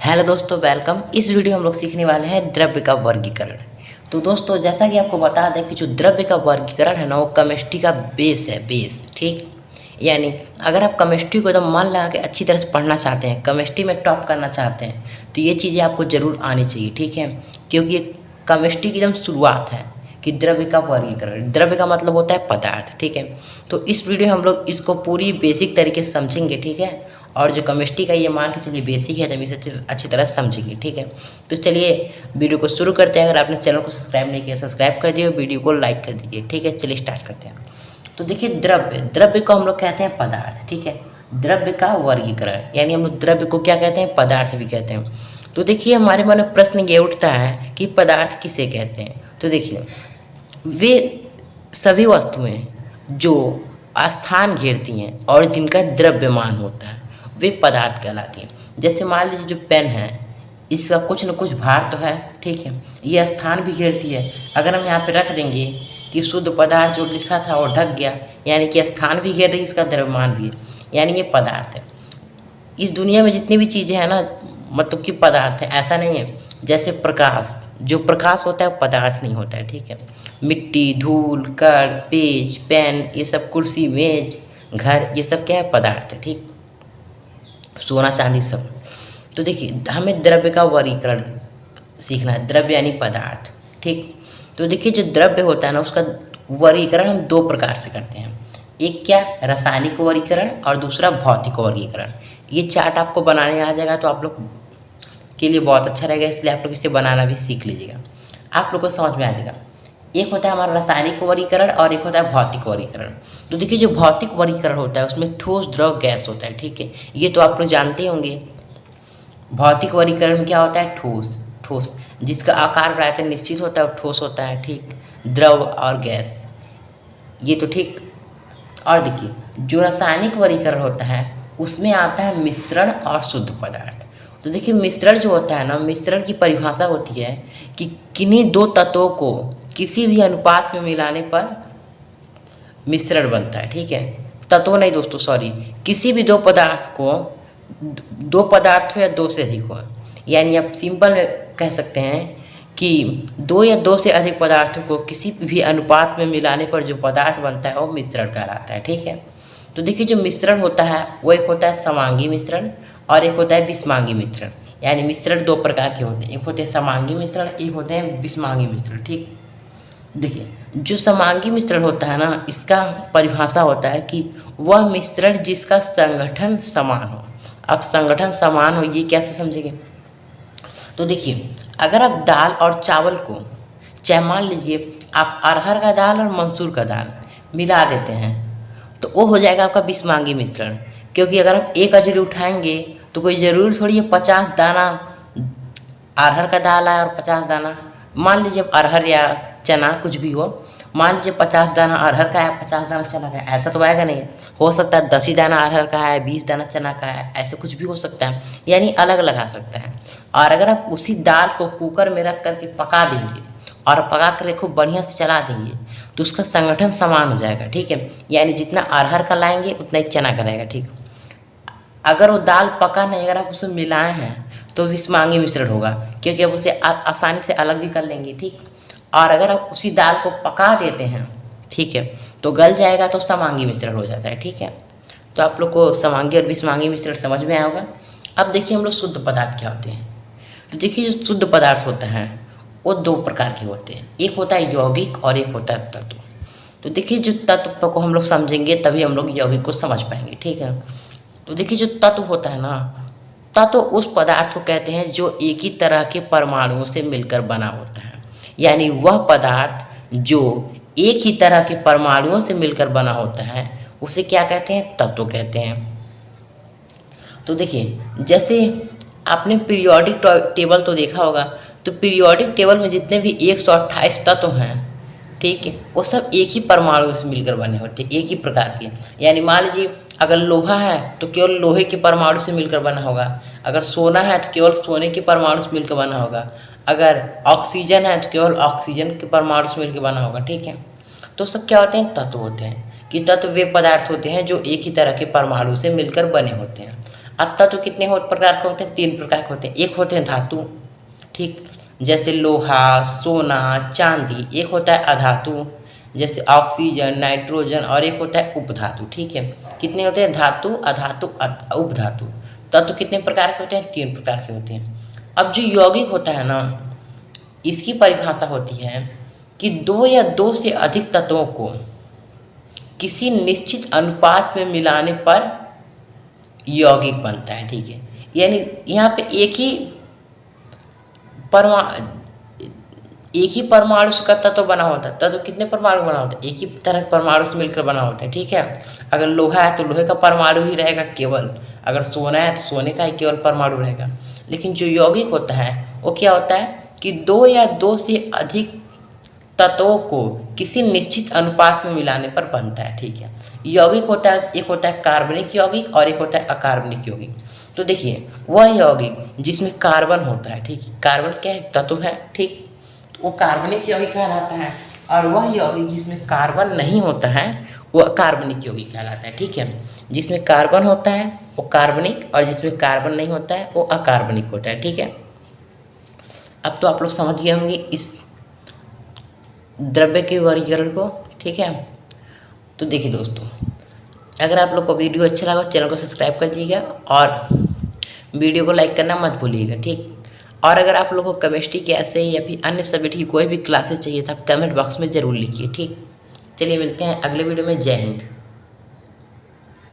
Hello दोस्तों, welcome. इस video हम लोग सीखने वाले हैं द्रव्य का वर्गीकरण। तो दोस्तों, जैसा कि आपको बता दें कि जो द्रव्य का वर्गीकरण है ना, वो केमिस्ट्री का बेस है, बेस। ठीक, यानी अगर आप केमिस्ट्री को एकदम मन लगा के अच्छी तरह से पढ़ना चाहते हैं, केमिस्ट्री में टॉप करना चाहते हैं, तो ये चीज़ें आपको ज़रूर आनी चाहिए। ठीक है, क्योंकि ये केमिस्ट्री की एकदम शुरुआत है कि द्रव्य का वर्गीकरण। द्रव्य का मतलब होता है पदार्थ। ठीक है, तो इस वीडियो में हम लोग इसको पूरी बेसिक तरीके से समझेंगे। ठीक है, और जो केमिस्ट्री का ये मान के चलिए बेसिक है, जब इसे अच्छी तरह समझेंगे। ठीक है, तो चलिए वीडियो को शुरू करते हैं। अगर आपने चैनल को सब्सक्राइब नहीं किया, सब्सक्राइब कर दिए, वीडियो को लाइक कर दीजिए। ठीक है, चलिए स्टार्ट करते हैं। तो देखिए, द्रव्य को हम लोग कहते हैं पदार्थ। ठीक है, द्रव्य का वर्गीकरण, यानी हम लोग द्रव्य को क्या कहते हैं, पदार्थ भी कहते हैं। तो देखिए, हमारे मन में प्रश्न ये उठता है कि पदार्थ किसे कहते हैं। तो देखिए, वे सभी वस्तुएं जो स्थान घेरती हैं और जिनका द्रव्यमान होता है, वे पदार्थ कहलाती हैं। जैसे मान लीजिए, जो पेन है, इसका कुछ न कुछ भार तो है। ठीक है, ये स्थान भी घेरती है। अगर हम यहाँ पे रख देंगे कि शुद्ध पदार्थ जो लिखा था वो ढक गया, यानी कि स्थान भी घेर रही, इसका द्रव्यमान भी है, यानी ये पदार्थ है। इस दुनिया में जितनी भी चीज़ें हैं ना, मतलब कि पदार्थ है, ऐसा नहीं है। जैसे प्रकाश, जो प्रकाश होता है पदार्थ नहीं होता है। ठीक है, मिट्टी, धूल, कण, पेज, पेन, ये सब, कुर्सी, मेज, घर, ये सब क्या है, पदार्थ है। ठीक, सोना चांदी सब। तो देखिए, हमें द्रव्य का वर्गीकरण सीखना है, द्रव्य यानी पदार्थ। ठीक, तो देखिए, जो द्रव्य होता है ना, उसका वर्गीकरण हम दो प्रकार से करते हैं। एक क्या, रासायनिक वर्गीकरण, और दूसरा भौतिक वर्गीकरण। ये चार्ट आपको बनाने आ जाएगा तो आप लोग के लिए बहुत अच्छा रहेगा, इसलिए आप लोग इसे बनाना भी सीख लीजिएगा, आप लोग को समझ में आ जाएगा। एक होता है हमारा रासायनिक वर्गीकरण और एक होता है भौतिक वर्गीकरण। तो देखिए, जो भौतिक वर्गीकरण होता है उसमें ठोस, द्रव, गैस होता है। ठीक है, ये तो आप लोग जानते होंगे। भौतिक वर्गीकरण में क्या होता है, ठोस, ठोस जिसका आकार प्रायतः निश्चित होता है और ठोस होता है। ठीक, द्रव और गैस, ये तो ठीक। और देखिए, जो रासायनिक वर्गीकरण होता है उसमें आता है मिश्रण और शुद्ध पदार्थ। तो देखिए, मिश्रण जो होता है ना, मिश्रण की परिभाषा होती है कि किन्हीं दो तत्वों को किसी भी अनुपात में मिलाने पर मिश्रण बनता है। ठीक है, तत्व नहीं दोस्तों, सॉरी, किसी भी दो पदार्थ को, दो पदार्थ हो या दो से अधिक हो, यानी आप सिंपल में कह सकते हैं कि दो या दो से अधिक पदार्थों को किसी भी अनुपात में मिलाने पर जो पदार्थ बनता है वो मिश्रण कहलाता है। ठीक है, तो देखिए, जो मिश्रण होता है वो एक होता है समांगी मिश्रण और एक होता है विषमांगी मिश्रण। यानी मिश्रण दो प्रकार के होते हैं, एक होते हैं समांगी मिश्रण, एक होते हैं विषमांगी मिश्रण। ठीक, देखिए, जो समांगी मिश्रण होता है ना, इसका परिभाषा होता है कि वह मिश्रण जिसका संगठन समान हो। अब संगठन समान हो, ये कैसे समझेंगे। तो देखिए, अगर आप दाल और चावल को, चाहे मान लीजिए आप अरहर का दाल और मसूर का दाल मिला देते हैं, तो वो हो जाएगा आपका विषमांगी मिश्रण। क्योंकि अगर आप एक अजूरी उठाएंगे तो कोई ज़रूरी थोड़ी है 50 दाना अरहर का दाल आए और 50 दाना, मान लीजिए अरहर या चना कुछ भी हो, मान लीजिए 50 दाना अरहर का है, 50 दाना चना का है, ऐसा तो आएगा नहीं। हो सकता है 10 ही दाना अरहर का है, 20 दाना चना का है, ऐसे कुछ भी हो सकता है, यानी अलग अलग आ सकता है। और अगर आप उसी दाल को कुकर में रख करके पका देंगे और पका कर खूब बढ़िया से चला देंगे तो उसका संगठन समान हो जाएगा। ठीक है, यानी जितना अरहर का लाएंगे उतना ही चना का रहेगा। ठीक, अगर वो दाल पका नहीं, अगर आप उसे मिलाए हैं तो विषमांगी मिश्रण होगा, क्योंकि आप उसे आसानी से अलग भी कर लेंगे। ठीक, और अगर आप उसी दाल को पका देते हैं, ठीक है, तो गल जाएगा तो समांगी मिश्रण हो जाता है। ठीक है, तो आप लोग को समांगी और विषमांगी मिश्रण समझ में आया होगा। अब देखिए, हम लोग शुद्ध पदार्थ क्या होते हैं। तो देखिए, जो शुद्ध पदार्थ होता है वो दो प्रकार के होते हैं, एक होता है यौगिक और एक होता है तत्व। तो देखिए, जो तत्व को हम लोग समझेंगे तभी हम लोग यौगिक को समझ पाएंगे। ठीक है, तो देखिए, जो तत्व होता है ना, तत्व उस पदार्थ को कहते हैं जो एक ही तरह के परमाणुओं से मिलकर बना होता है। यानी वह पदार्थ जो एक ही तरह के परमाणुओं से मिलकर बना होता है उसे क्या कहते हैं, तत्व कहते हैं। तो देखिए, जैसे आपने पीरियोडिक टेबल तो देखा होगा, तो पीरियोडिक टेबल में जितने भी 128 तत्व हैं, ठीक है, वो सब एक ही परमाणु से मिलकर बने होते हैं, एक ही प्रकार के। यानी मान लीजिए, अगर लोहा है तो केवल लोहे के परमाणु से मिलकर बना होगा, अगर सोना है तो केवल सोने के परमाणु से मिलकर बना होगा, अगर ऑक्सीजन है तो केवल ऑक्सीजन के परमाणु से मिलकर बना होगा। ठीक है, तो सब क्या होते हैं, तत्व होते हैं। कि तत्व वे पदार्थ होते हैं जो एक ही तरह के परमाणु से मिलकर बने होते हैं। तत्व कितने प्रकार के होते हैं? 3 प्रकार के होते हैं। एक होते हैं धातु, ठीक, जैसे लोहा, सोना, चांदी। एक होता है अधातु, जैसे ऑक्सीजन, नाइट्रोजन, और एक होता है उपधातु। ठीक है, कितने होते हैं? धातु, अधातु, उपधातु। तत्व कितने प्रकार के होते हैं? 3 प्रकार के होते हैं। अब जो यौगिक होता है ना, इसकी परिभाषा होती है कि 2 या 2 से अधिक तत्वों को किसी निश्चित अनुपात में मिलाने पर यौगिक बनता है। ठीक है, यानी यहाँ पे एक ही परमाणु का तत्व बना होता है। तत्व कितने परमाणु बना होता है? एक ही तरह के परमाणु से मिलकर बना होता है। ठीक है, अगर लोहा है तो लोहे का परमाणु ही रहेगा केवल, अगर सोना है तो सोने का ही केवल परमाणु रहेगा। लेकिन जो यौगिक होता है वो क्या होता है कि 2 या 2 से अधिक तत्वों को किसी निश्चित अनुपात में मिलाने पर बनता है। ठीक है, यौगिक होता है, एक होता है कार्बनिक यौगिक और एक होता है अकार्बनिक यौगिक। तो देखिए, वह यौगिक जिसमें कार्बन होता है, ठीक, कार्बन क्या है? तत्व है, ठीक, तो वो कार्बनिक यौगिक कहलाता है। और वह यौगिक जिसमें कार्बन नहीं होता है वो अकार्बनिक यौगिक कहलाता है। ठीक है, जिसमें कार्बन होता है वो कार्बनिक, और जिसमें कार्बन नहीं होता है वो अकार्बनिक होता है। ठीक है, अब तो आप लोग समझ गए होंगे इस द्रव्य के वर्गीकरण को। ठीक है, तो देखिए दोस्तों, अगर आप लोग को वीडियो अच्छा लगा चैनल को सब्सक्राइब कर दीजिएगा और वीडियो को लाइक करना मत भूलिएगा। ठीक, और अगर आप लोगों को केमिस्ट्री के ऐसे या फिर अन्य सब्जेक्ट की कोई भी क्लासेस चाहिए तो आप कमेंट बॉक्स में ज़रूर लिखिए। ठीक, चलिए मिलते हैं अगले वीडियो में। जय हिंद।